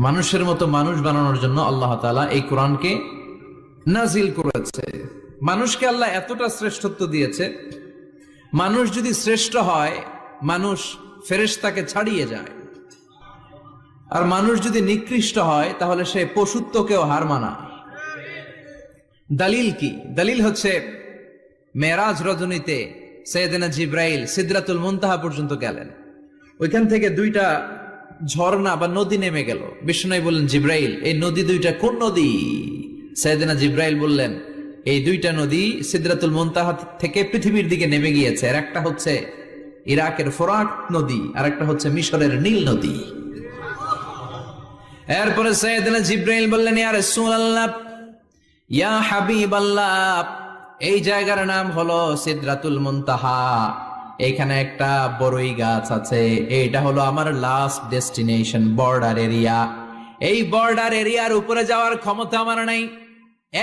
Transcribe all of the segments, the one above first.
মানুষের মতো মানুষ বানানোর জন্য আল্লাহ তাআলা এই কোরআনকে নাজিল করেছে। মানুষকে আল্লাহ এতটা শ্রেষ্ঠত্ব দিয়েছে, মানুষ যদি শ্রেষ্ঠ হয় মানুষ ফেরেশতাকে ছাড়িয়ে যায়, আর মানুষ যদি নিকৃষ্ট হয় তাহলে সে পশুত্বকেও হার মানায়। দলিল কি? দলিল হচ্ছে মেরাজ রজনীতে সাইয়েদনা জিব্রাইল সিদরাতুল মুনতাহা পর্যন্ত গেলেন, ওইখান থেকে দুইটা ঝর্ণা বা নদী নেমে গেল। বিষ্ণু বললেন, জিব্রাইল এই নদী দুইটা কোন নদী? সাইয়েদনা জিব্রাইল বললেন, এই দুইটা নদী সিদরাতুল মুনতাহা থেকে পৃথিবীর দিকে নেমে গিয়েছে, আর একটা হচ্ছে ইরাকের ফোরাত নদী, আর একটা হচ্ছে মিশরের নীল নদী। এরপরে সাইয়েদনা জিব্রাইল বললেন, ইয়া রাসূলুল্লাহ, ইয়া হাবিবাল্লাহ, এই জায়গার নাম হলো সিদরাতুল মুনতাহা, এখানে একটা বড়ই গাছ আছে, এইটা হলো আমার লাস্ট ডেস্টিনেশন, বর্ডার এরিয়া। এই বর্ডার এরিয়ার উপরে যাওয়ার ক্ষমতা আমার নাই।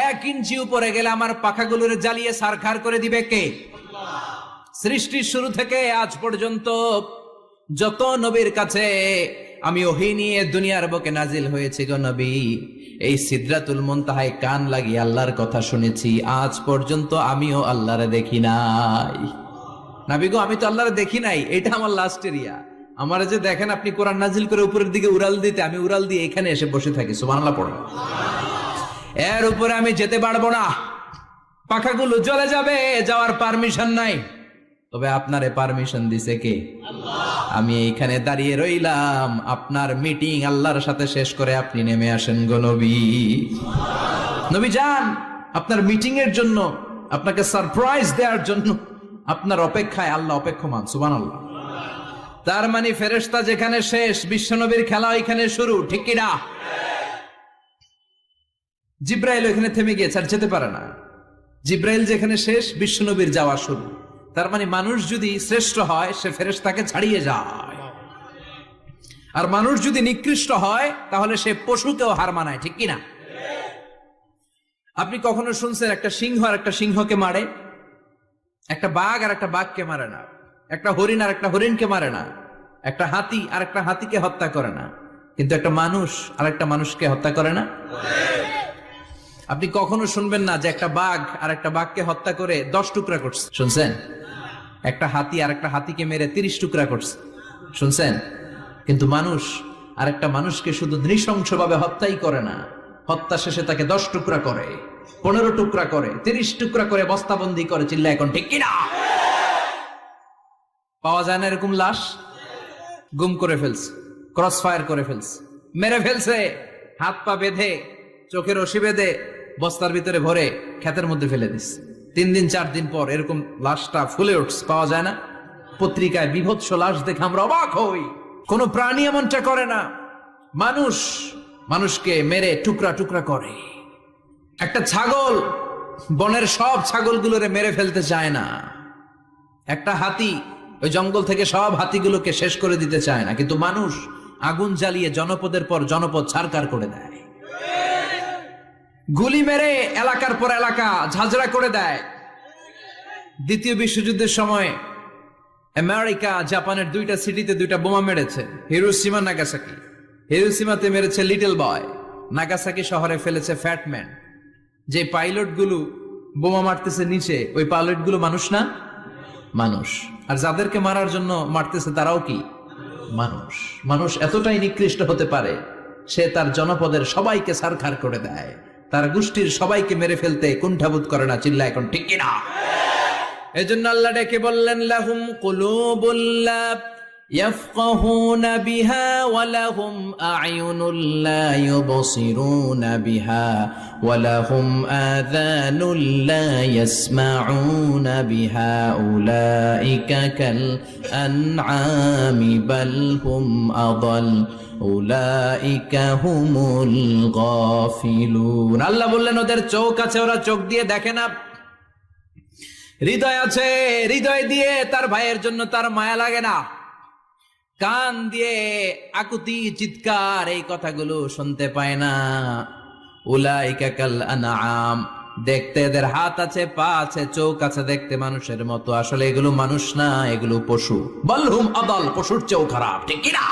1 ইঞ্চি উপরে গেলে আমার পাখাগুলোর জ্বালিয়ে সারখার করে দিবে কে? সৃষ্টির শুরু থেকে আজ পর্যন্ত যত নবীর কাছে আমি ওহী নিয়ে দুনিয়ার বুকে নাজিল হয়েছি গো নবী, এই সিদরাতুল মুনতাহায় কান লাগিয়ে আল্লাহর কথা শুনেছি, আজ পর্যন্ত আমিও আল্লাহরে দেখি নাই। নবী গো, আমি তো আল্লাহরে দেখি নাই, এটা আমার লাস্ট এরিয়া। আমার যে দেখেন আপনি কোরআন নাজিল করে উপরের দিকে উড়াল দিতে, আমি উড়াল দিয়ে এখানে এসে বসে থাকি। সুবহানাল্লাহ পড়ো। এর উপরে আমি যেতে পারবো না, পাখাগুলো জ্বলে যাবে, যাওয়ার পারমিশন নাই। তবে আপনারে পারমিশন দিছে কে? আল্লাহ। আমি এইখানে দাঁড়িয়ে রইলাম, আপনার মিটিং আল্লাহর সাথে শেষ করে আপনি নেমে আসেন গো নবী। নবী যান, আপনার মিটিং এর জন্য, আপনাকে সারপ্রাইজ দেওয়ার জন্য আপনার অপেক্ষায় আল্লাহ অপেক্ষমান। সুবহানাল্লাহ। তার মানে ফেরেশতা যেখানে শেষ, বিশ্বনবীর খেলা ওইখানে শুরু, ঠিক কি না? জিব্রাইল ওইখানে থেমে গিয়েছে, আর যেতে পারে না। জিব্রাইল যেখানে শেষ, বিশ্বনবীর যাওয়া শুরু। তার মানে মানুষ যদি শ্রেষ্ঠ হয় সে ফেরেশতাকে ছাড়িয়ে যায়, আর মানুষ যদি নিকৃষ্ট হয় তাহলে সে পশুকেও হার মানায়, ঠিক কি না? আপনি কখনো শুনছেন একটা সিংহ আর একটা সিংহকে মারে? একটা বাঘ আর একটা বাঘকে মারে না, একটা হরিণ আর একটা হরিণকে মারে না, একটা হাতি আর একটা হাতিকে হত্যা করে না, কিন্তু একটা মানুষ আর একটা মানুষকে হত্যা করে না? আপনি কখনো শুনবেন না যে একটা বাঘ আর একটা বাঘকে হত্যা করে 10 টুকরা করছে? শুনছেন? একটা হাতি আর একটা হাতিকে মেরে 30 টুকরা করছে? শুনছেন? কিন্তু মানুষ আর একটা মানুষকে শুধু নৃশংসভাবে হত্যাই করে না, হত্যা শেষে তাকে 10 টুকরা করে, 15 টুকরা করে, 30 টুকরা করে বস্তাবন্দি করে। চিল্লা এখন ঠিক কিনা? পাওয়া যায় না এরকম লাশ? গুম করে ফেলছে, ক্রস ফায়ার করে ফেলছে, মেরে ফেলছে, হাত পা বেঁধে, চোখের রশি বেঁধে বস্তার ভিতরে ভরে ক্ষেতের মধ্যে ফেলে দিস। 3 দিন 4 দিন পর এরকম লাশটা ফুলে উঠছে, পাওয়া যায় না। পত্রিকায় বিভৎস লাশ দেখে আমরা অবাক হই। কোন প্রাণী এমনটা করে না। মানুষ মানুষকে মেরে টুকরা টুকরা করে। একটা ছাগল বনের সব ছাগলগুলোরে মেরে ফেলতে চায় না। একটা হাতি ওই জঙ্গল থেকে সব হাতিগুলোকে শেষ করে দিতে চায় না, কিন্তু মানুষ আগুন জ্বালিয়ে জনপদের পর জনপদ ছারকার করে দেয়, গুলি মেরে এলাকার পর এলাকা ঝাঁঝরা করে দেয়। দ্বিতীয় বিশ্বযুদ্ধের সময় আমেরিকা জাপানের 2টা সিটিতে 2টা বোমা মেরেছে, হিরোশিমা নাগাসাকি। হিরোশিমাতে মেরেছে লিটল বয়, নাগাসাকি শহরে ফেলেছে ফ্যাট ম্যান। যে পাইলট গুলো বোমা মারতেছে নিচে, ওই পাইলট গুলো মানুষ না? মানুষ। আর যাদেরকে মারার জন্য মারতেছে তারাও কি মানুষ? মানুষ এতটাই নিকৃষ্ট হতে পারে, সে তার জনপদের সবাইকে ছারখার করে দেয়, তার গোষ্ঠীর সবাইকে মেরে ফেলতে কুণ্ঠাবোধ করে না। চিল্লা এখন ঠিক কিনা? এজন্য আল্লাহ ডেকে বললেন, লাহুম কুলুবুল লা ইয়াফকাহুনা বিহা ওয়া লাহুম আ'য়ুনুল লা ইউবসিরুনা বিহা ওয়া লাহুম আযানুল লা ইয়াসমাউনা বিহা উলাইকা কাল আনআমি বাল হুম আদাল উলাইকা হুমুল গাফিলুন। আল্লাহ বললেন, ওদের চোখ আছে, ওরা চোখ দিয়ে দেখে না। হৃদয় আছে, হৃদয় দিয়ে তার ভাইয়ের জন্য তার মায়া লাগে না। কান দিয়ে আকুতি চিৎকার এই কথাগুলো শুনতে পায় না। উলাইকা কাল আনআম, দেখতে এদের হাত আছে, পা আছে, চোখ আছে, দেখতে মানুষের মতো, আসলে এগুলো মানুষ না, এগুলো পশু। বাল হুম আদাল, পশুর চেয়েও খারাপ, ঠিক কিনা?